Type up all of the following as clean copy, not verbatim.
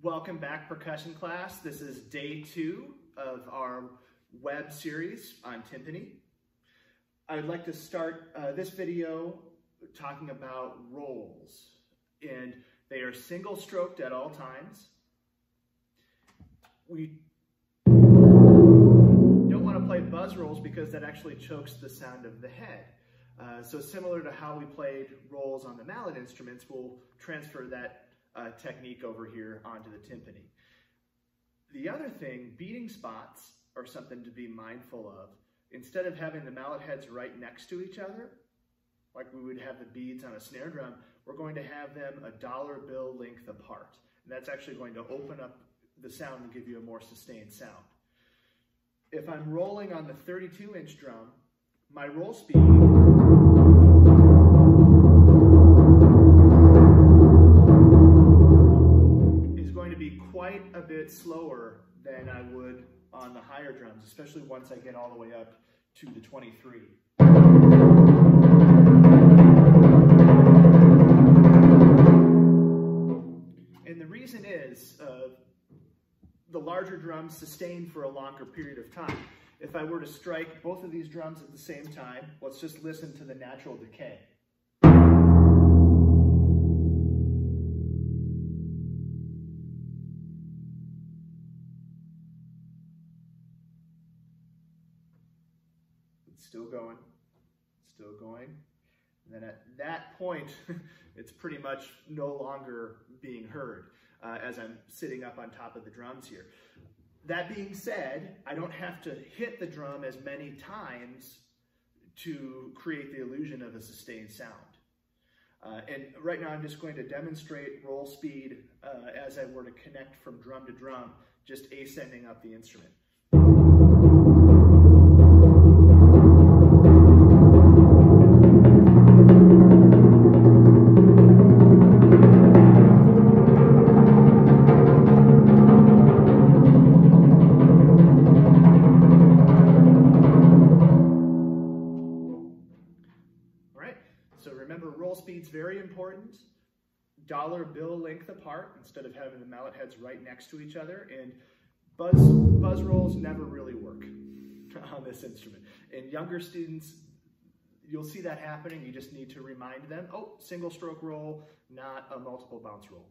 Welcome back, percussion class. This is day 2 of our web series on timpani. I'd like to start this video talking about rolls, and they are single stroked at all times. We don't want to play buzz rolls because that actually chokes the sound of the head. So similar to how we played rolls on the mallet instruments, we'll transfer that technique over here onto the timpani. The other thing, beating spots are something to be mindful of. Instead of having the mallet heads right next to each other, like we would have the beads on a snare drum, we're going to have them a dollar bill length apart. And that's actually going to open up the sound and give you a more sustained sound. If I'm rolling on the 32-inch drum, my roll speed is going to be quite a bit slower than I would on the higher drums, especially once I get all the way up to the 23. And the reason is the larger drums sustain for a longer period of time. If I were to strike both of these drums at the same time, let's just listen to the natural decay. It's still going, still going. And then at that point, it's pretty much no longer being heard as I'm sitting up on top of the drums here. That being said, I don't have to hit the drum as many times to create the illusion of a sustained sound. And right now I'm just going to demonstrate roll speed as I were to connect from drum to drum, just ascending up the instrument. So remember, roll speed's very important. Dollar bill length apart instead of having the mallet heads right next to each other. And buzz rolls never really work on this instrument. And younger students, you'll see that happening. You just need to remind them, oh, single stroke roll, not a multiple bounce roll.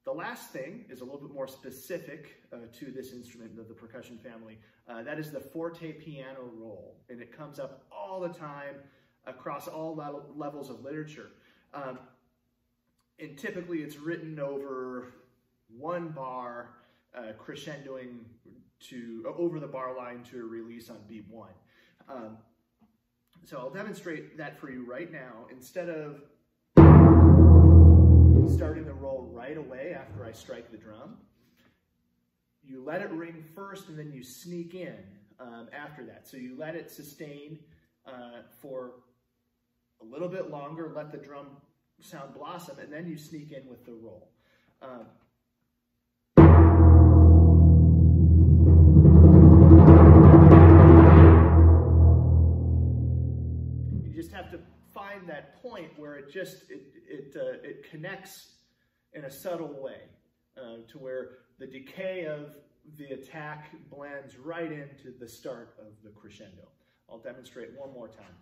The last thing is a little bit more specific to this instrument of the percussion family. That is the forte piano roll. And it comes up all the time across all levels of literature. And typically it's written over one bar, crescendoing over the bar line to a release on beat 1. So I'll demonstrate that for you right now. Instead of starting the roll right away after I strike the drum, you let it ring first and then you sneak in after that. So you let it sustain for a little bit longer, let the drum sound blossom, and then you sneak in with the roll. You just have to find that point where it connects in a subtle way to where the decay of the attack blends right into the start of the crescendo. I'll demonstrate one more time.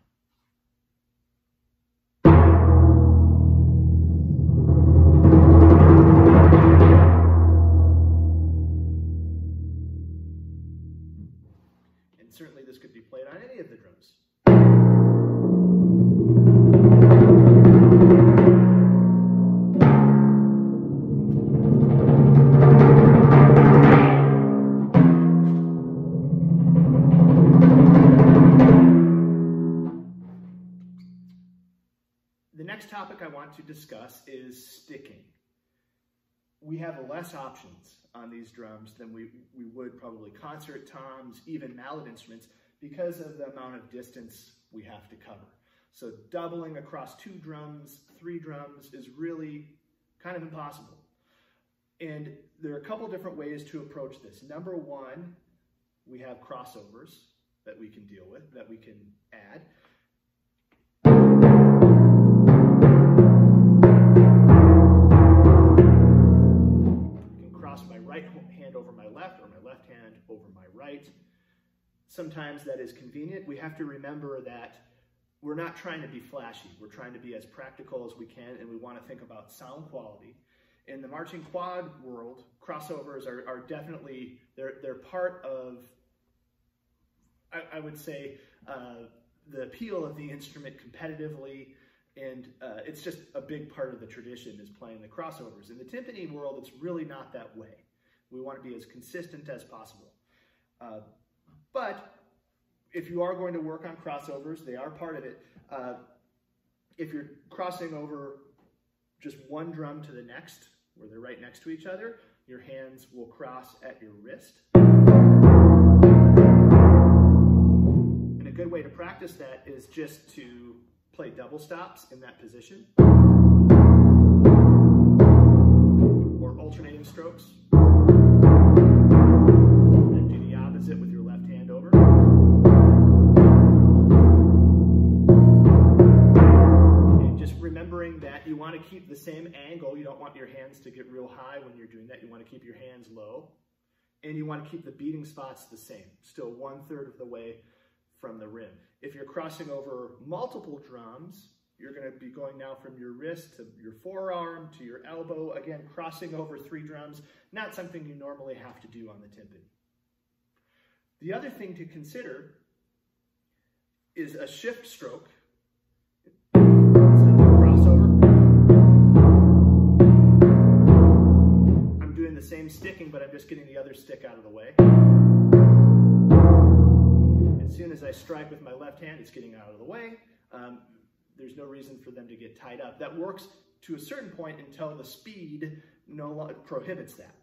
Certainly this could be played on any of the drums. The next topic I want to discuss is sticking. We have less options on these drums than we would probably concert toms, even mallet instruments, because of the amount of distance we have to cover. So doubling across 2 drums, 3 drums is really kind of impossible. And there are a couple different ways to approach this. Number one, we have crossovers that we can deal with, that we can add. sometimes that is convenient, we have to remember that we're not trying to be flashy. We're trying to be as practical as we can, and we want to think about sound quality. In the marching quad world, crossovers are definitely, they're part of, I would say, the appeal of the instrument competitively, and it's just a big part of the tradition is playing the crossovers. In the timpani world, it's really not that way. We want to be as consistent as possible. But if you are going to work on crossovers, they are part of it. If you're crossing over just one drum to the next, where they're right next to each other, your hands will cross at your wrist. And a good way to practice that is just to play double stops in that position, or alternating strokes, and do the opposite with your left hand over. And just remembering that you want to keep the same angle. You don't want your hands to get real high when you're doing that. You want to keep your hands low, and you want to keep the beating spots the same, still 1/3 of the way from the rim. If you're crossing over multiple drums, you're going to be going now from your wrist to your forearm to your elbow. Again, crossing over 3 drums, not something you normally have to do on the timpani. The other thing to consider is a shift stroke. Instead of a crossover, I'm doing the same sticking, but I'm just getting the other stick out of the way. As soon as I strike with my left hand, it's getting out of the way. There's no reason for them to get tied up. That works to a certain point until the speed no longer prohibits that.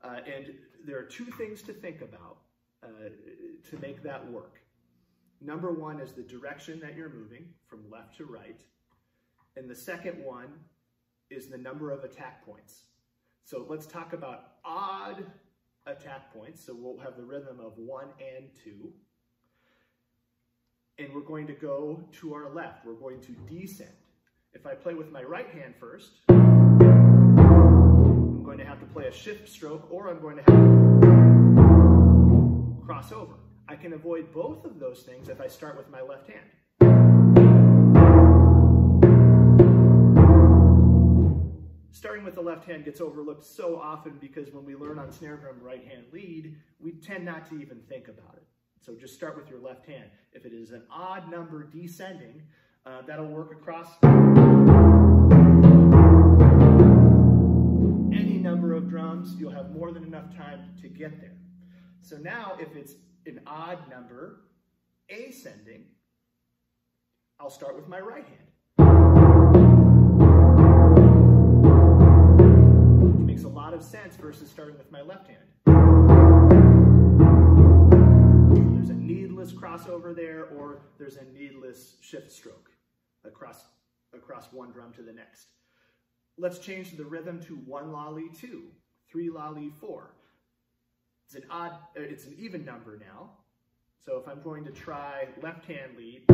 And there are 2 things to think about to make that work. Number 1 is the direction that you're moving from left to right. And the second one is the number of attack points. So let's talk about odd attack points. So we'll have the rhythm of 1 and 2. And we're going to go to our left. We're going to descend. If I play with my right hand first, I'm going to have to play a shift stroke, or I'm going to have to cross over. I can avoid both of those things if I start with my left hand. Starting with the left hand gets overlooked so often because when we learn on snare drum right hand lead, we tend not to even think about it. So just start with your left hand. If it is an odd number descending, that'll work across any number of drums. You'll have more than enough time to get there. So now if it's an odd number ascending, I'll start with my right hand, which makes a lot of sense versus starting with my left hand. There's a needless crossover there, or there's a needless shift stroke across one drum to the next. Let's change the rhythm to 1 lolly 2, 3 lolly 4. It's an even number now. So if I'm going to try left hand lead,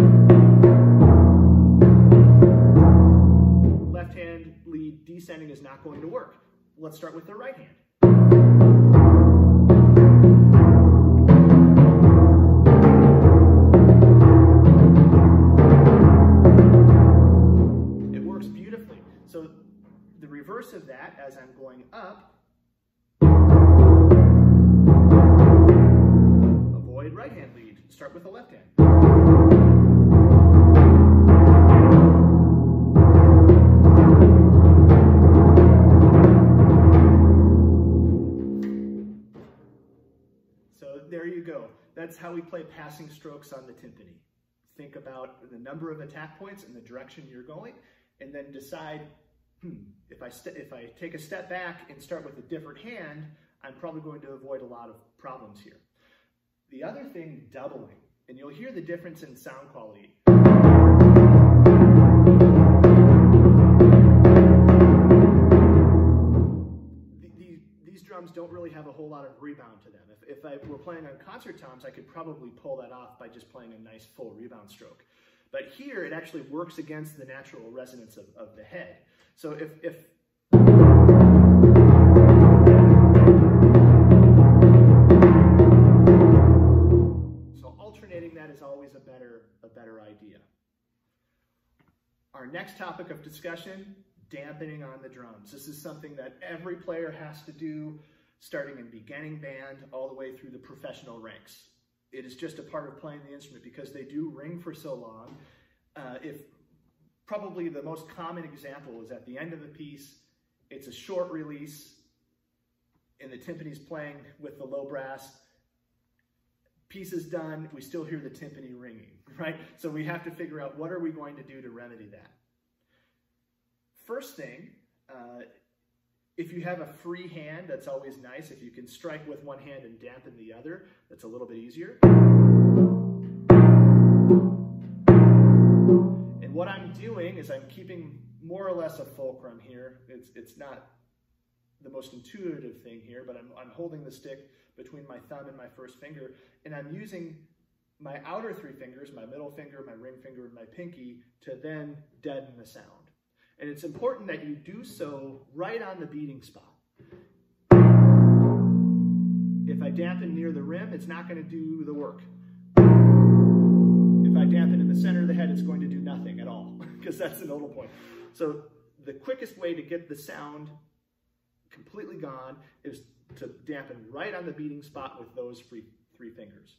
left hand lead descending is not going to work. Let's start with the right hand. Reverse of that, as I'm going up, avoid right hand lead, start with the left hand. So there you go. That's how we play passing strokes on the timpani. Think about the number of attack points and the direction you're going, and then decide, if I take a step back and start with a different hand, I'm probably going to avoid a lot of problems here. The other thing, doubling, and you'll hear the difference in sound quality. These drums don't really have a whole lot of rebound to them. If I were playing on concert toms, I could probably pull that off by just playing a nice full rebound stroke. But here, it actually works against the natural resonance of the head. So so always a better idea. Our next topic of discussion, dampening on the drums. This is something that every player has to do, starting in beginning band all the way through the professional ranks. It is just a part of playing the instrument because they do ring for so long. Probably the most common example is at the end of the piece, it's a short release, and the timpani's playing with the low brass. Piece is done, we still hear the timpani ringing, right? So we have to figure out what are we going to do to remedy that. First thing, if you have a free hand, that's always nice. If you can strike with one hand and dampen the other, that's a little bit easier. And what I'm doing is I'm keeping more or less a fulcrum here. It's not the most intuitive thing here, but I'm holding the stick between my thumb and my first finger, and I'm using my outer three fingers, my middle finger, my ring finger, and my pinky, to then deaden the sound. And it's important that you do so right on the beating spot. If I dampen near the rim, it's not going to do the work. If I dampen in the center of the head, it's going to do nothing at all, because that's the nodal point. So the quickest way to get the sound completely gone is to dampen right on the beating spot with those three fingers.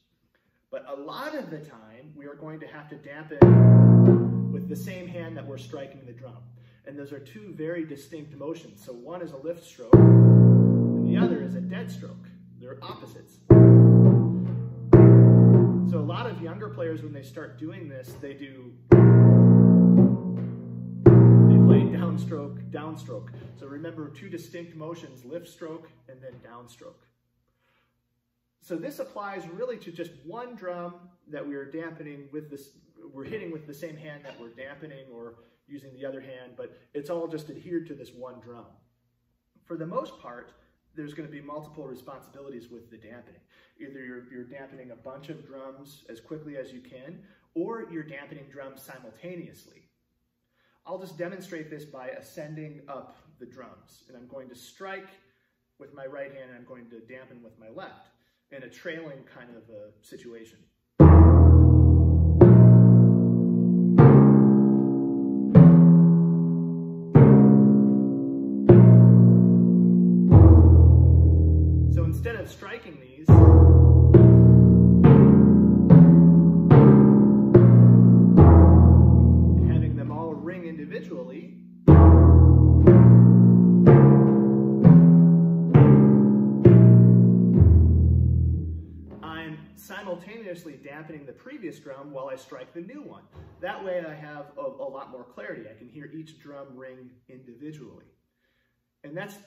But a lot of the time, we are going to have to dampen with the same hand that we're striking the drum. And those are two very distinct motions. So one is a lift stroke, and the other is a dead stroke. They're opposites. So a lot of younger players, when they start doing this, they play downstroke, downstroke. So remember, two distinct motions, lift stroke and then downstroke. So this applies really to just one drum that we are dampening with this, we're hitting with the same hand that we're dampening or using the other hand, but it's all just adhered to this one drum. For the most part, there's going to be multiple responsibilities with the dampening. Either you're dampening a bunch of drums as quickly as you can, or you're dampening drums simultaneously. I'll just demonstrate this by ascending up the drums, and I'm going to strike with my right hand and I'm going to dampen with my left in a trailing kind of a situation. So instead of striking these, having them all ring individually, simultaneously dampening the previous drum while I strike the new one. That way I have a lot more clarity. I can hear each drum ring individually. And that's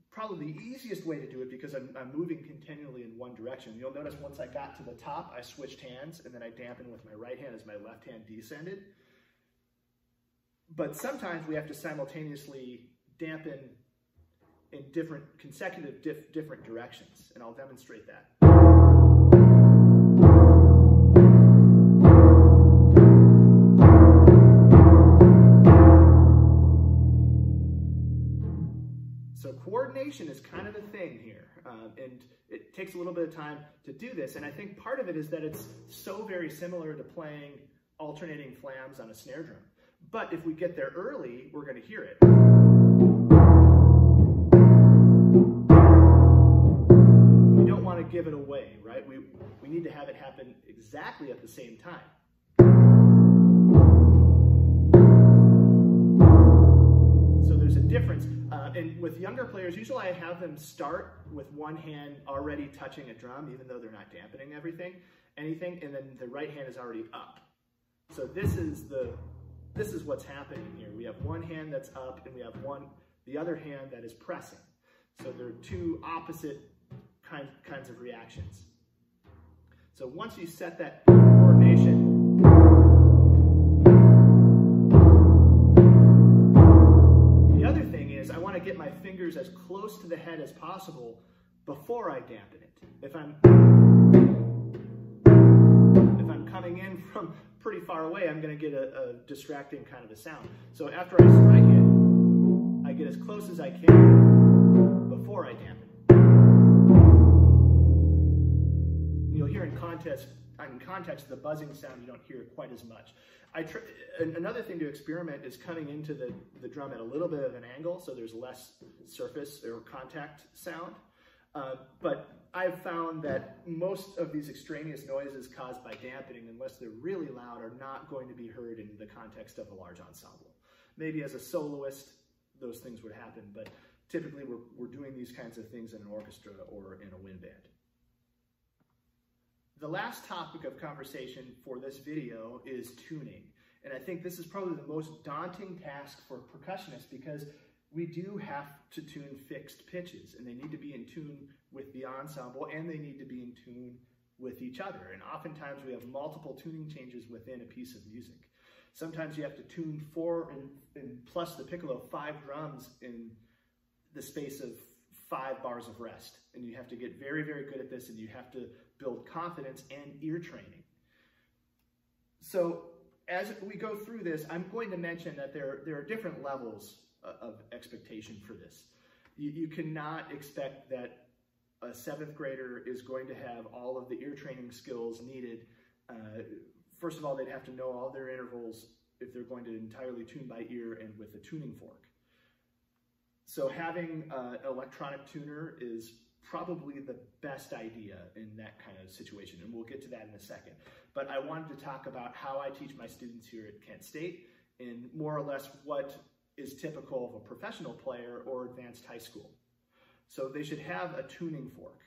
probably the easiest way to do it because I'm moving continually in one direction. You'll notice once I got to the top, I switched hands and then I dampened with my right hand as my left hand descended. But sometimes we have to simultaneously dampen in different consecutive different directions, and I'll demonstrate that. So coordination is kind of the thing here, and it takes a little bit of time to do this, and I think part of it is that it's so very similar to playing alternating flams on a snare drum. But if we get there early, we're going to hear it. We don't want to give it away, right? We need to have it happen exactly at the same time. So there's a difference. And with younger players, usually I have them start with one hand already touching a drum, even though they're not dampening anything, and then the right hand is already up. So this is what's happening here. We have one hand that's up, and we have the other hand that is pressing. So they're two opposite kinds of reactions. So once you set that coordination, the other thing is I want to get my fingers as close to the head as possible before I dampen it. If I'm coming in from pretty far away, I'm going to get a distracting kind of a sound. So after I strike it, I get as close as I can before I dampen. You'll hear in contests, in context, the buzzing sound, you don't hear quite as much. Another thing to experiment is coming into the drum at a little bit of an angle, so there's less surface or contact sound. But I've found that most of these extraneous noises caused by dampening, unless they're really loud, are not going to be heard in the context of a large ensemble. Maybe as a soloist, those things would happen, but typically we're doing these kinds of things in an orchestra or in a wind band. The last topic of conversation for this video is tuning. And I think this is probably the most daunting task for percussionists, because we do have to tune fixed pitches, and they need to be in tune with the ensemble, and they need to be in tune with each other. And oftentimes we have multiple tuning changes within a piece of music. Sometimes you have to tune 4 and plus the piccolo 5 drums in the space of 5 bars of rest. And you have to get very, very good at this, and you have to build confidence and ear training. So as we go through this, I'm going to mention that there are different levels of expectation for this. You cannot expect that a 7th grader is going to have all of the ear training skills needed. First of all, they'd have to know all their intervals if they're going to entirely tune by ear and with a tuning fork. So having an electronic tuner is probably the best idea in that kind of situation, and we'll get to that in a second. But I wanted to talk about how I teach my students here at Kent State, and more or less what is typical of a professional player or advanced high school. So they should have a tuning fork.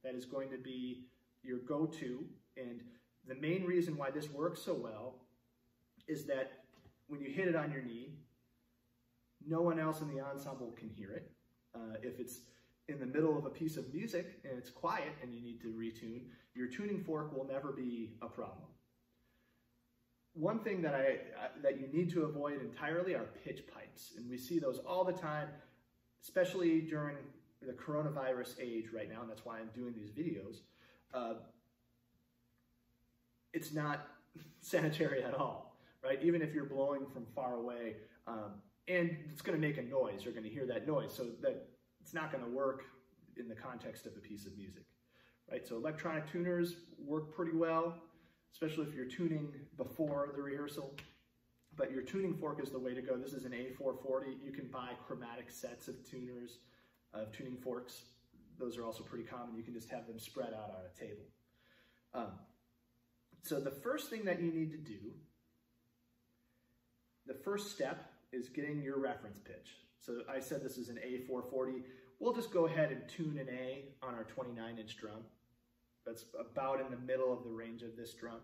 That is going to be your go-to, and the main reason why this works so well is that when you hit it on your knee, no one else in the ensemble can hear it. If it's in the middle of a piece of music and it's quiet and you need to retune, your tuning fork will never be a problem. One thing that you need to avoid entirely are pitch pipes, and we see those all the time, especially during the coronavirus age right now, and that's why I'm doing these videos. It's not sanitary at all, right? Even if you're blowing from far away, and it's going to make a noise, you're going to hear that noise, so that it's not going to work in the context of a piece of music, right? So electronic tuners work pretty well, especially if you're tuning before the rehearsal. But your tuning fork is the way to go. This is an A440. You can buy chromatic sets of tuners, of tuning forks. Those are also pretty common. You can just have them spread out on a table. So the first thing that you need to do, the first step, is getting your reference pitch. So I said this is an A440. We'll just go ahead and tune an A on our 29-inch drum. That's about in the middle of the range of this drum.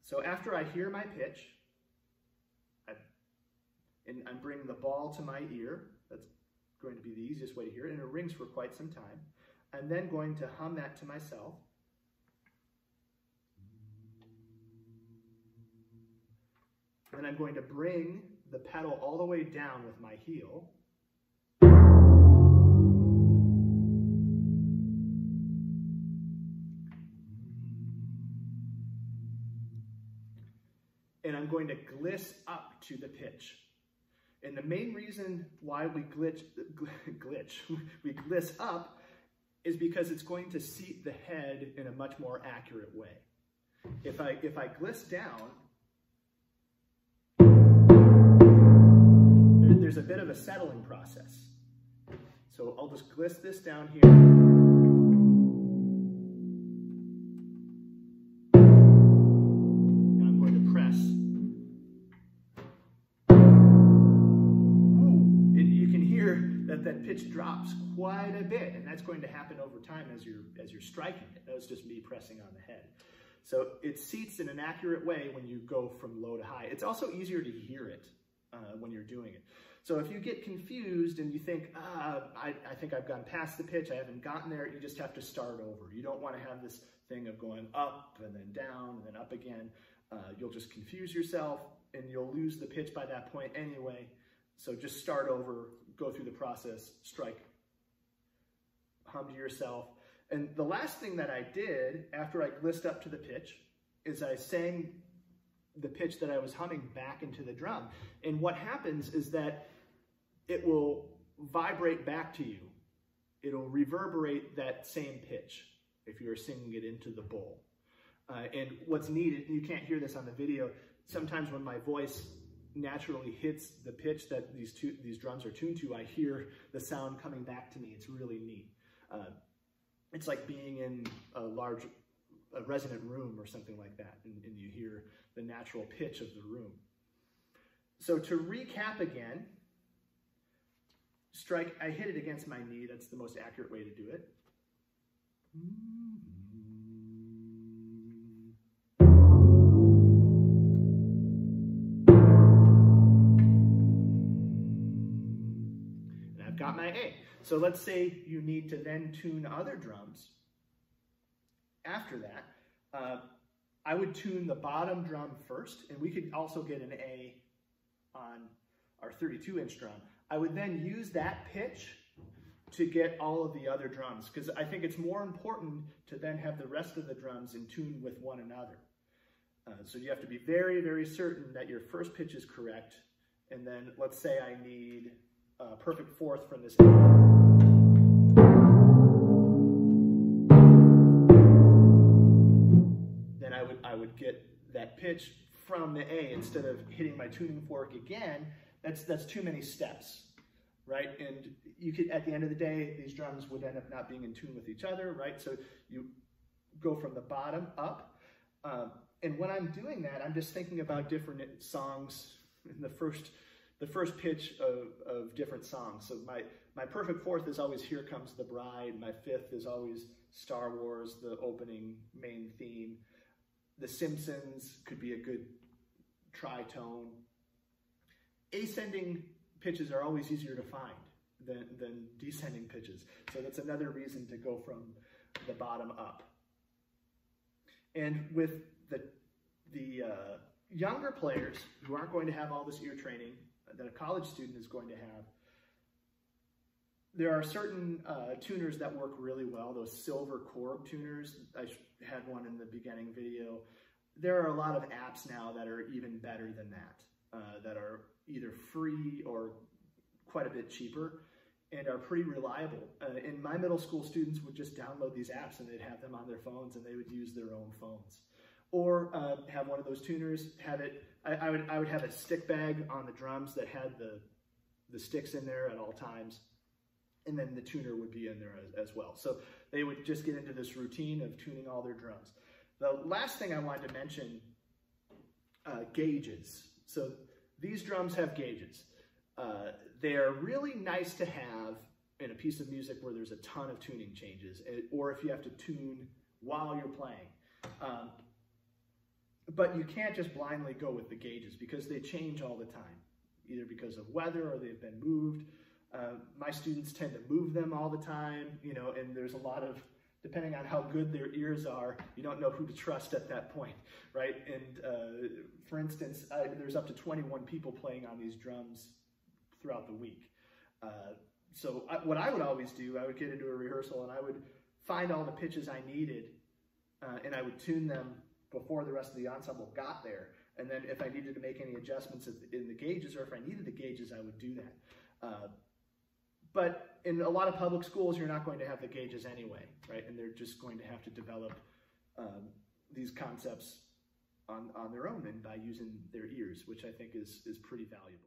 So after I hear my pitch, I'm bringing the ball to my ear. That's going to be the easiest way to hear it, and it rings for quite some time. I'm then going to hum that to myself. And I'm going to bring the pedal all the way down with my heel. And I'm going to gliss up to the pitch. And the main reason why we we gliss up is because it's going to seat the head in a much more accurate way. If I gliss down, there's a bit of a settling process. So I'll just gliss this down here. And I'm going to press. Ooh, you can hear that pitch drops quite a bit, and that's going to happen over time as you're striking it. That was just me pressing on the head. So it seats in an accurate way when you go from low to high. It's also easier to hear it when you're doing it. So if you get confused and you think, I think I've gone past the pitch, I haven't gotten there, you just have to start over. You don't want to have this thing of going up and then down and then up again. You'll just confuse yourself and you'll lose the pitch by that point anyway. So just start over, go through the process, strike, hum to yourself. And the last thing that I did after I glissed up to the pitch is I sang the pitch that I was humming back into the drum. And what happens is that it will vibrate back to you. It'll reverberate that same pitch if you're singing it into the bowl. And what's neat, you can't hear this on the video, sometimes when my voice naturally hits the pitch that these drums are tuned to, I hear the sound coming back to me. It's really neat. It's like being in a resonant room or something like that, and you hear the natural pitch of the room. So to recap again, strike, I hit it against my knee. That's the most accurate way to do it. And I've got my A. So let's say you need to then tune other drums. After that, I would tune the bottom drum first, and we could also get an A on our 32-inch drum. I would then use that pitch to get all of the other drums, because I think it's more important to then have the rest of the drums in tune with one another. So you have to be very, very certain that your first pitch is correct, and then let's say I need a perfect fourth from this. Then I would get that pitch from the A instead of hitting my tuning fork again. That's too many steps, right? And you could, at the end of the day, these drums would end up not being in tune with each other, right? So you go from the bottom up. And when I'm doing that, I'm just thinking about different songs in the first pitch of different songs. So my perfect fourth is always Here Comes the Bride. My fifth is always Star Wars, the opening main theme. The Simpsons could be a good tritone. Ascending pitches are always easier to find than descending pitches. So that's another reason to go from the bottom up. And with the younger players who aren't going to have all this ear training that a college student is going to have, there are certain tuners that work really well, those silver Korg tuners. I had one in the beginning video. There are a lot of apps now that are even better than that, that are either free or quite a bit cheaper and are pretty reliable. And my middle school students would just download these apps and they'd have them on their phones and they would use their own phones. Or have one of those tuners, have it, I would have a stick bag on the drums that had the sticks in there at all times. And then the tuner would be in there as well. So they would just get into this routine of tuning all their drums. The last thing I wanted to mention, gauges. So these drums have gauges. They're really nice to have in a piece of music where there's a ton of tuning changes, or if you have to tune while you're playing. But you can't just blindly go with the gauges because they change all the time, either because of weather or they've been moved. My students tend to move them all the time, you know, and there's a lot of, depending on how good their ears are, you don't know who to trust at that point, right? And for instance, there's up to 21 people playing on these drums throughout the week. So what I would always do, I would get into a rehearsal and I would find all the pitches I needed and I would tune them before the rest of the ensemble got there. And then if I needed to make any adjustments in the gauges, or if I needed the gauges, I would do that. But in a lot of public schools, you're not going to have the gauges anyway, right? And they're just going to have to develop these concepts on their own and by using their ears, which I think is pretty valuable.